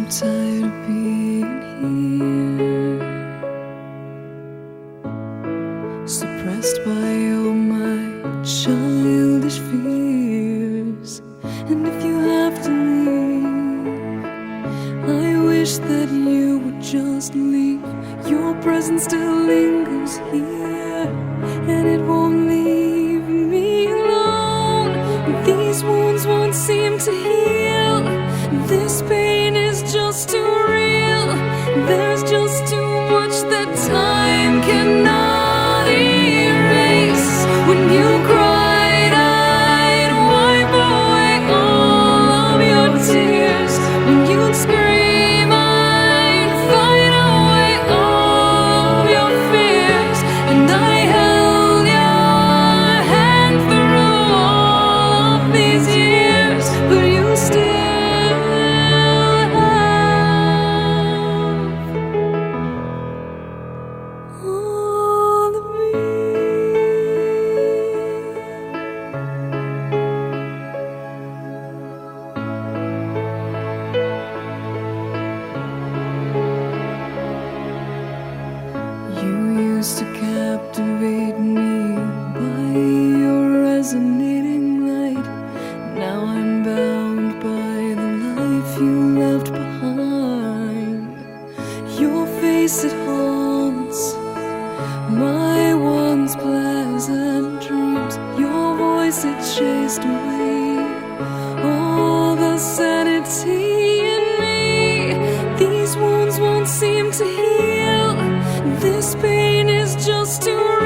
tired of being here, suppressed by all my childish fears. And if you have to leave, I wish that you would just leave. Your presence still lingers here, and it won't leave me alone. These wounds won't seem to heal. This pain is just too real. There's just too much that time cannot erase. When you cried, I'd wipe away all of your tears. When you'd scream, I'd fight away all of your fears. And I held your hand through all of these years, but you still all of me. You used to captivate me by your resonating light. Now I'm bound by the life you left behind. Your face, it haunts my once pleasant dreams. Your voice, it chased away all the sanity in me. These wounds won't seem to heal. This pain is just too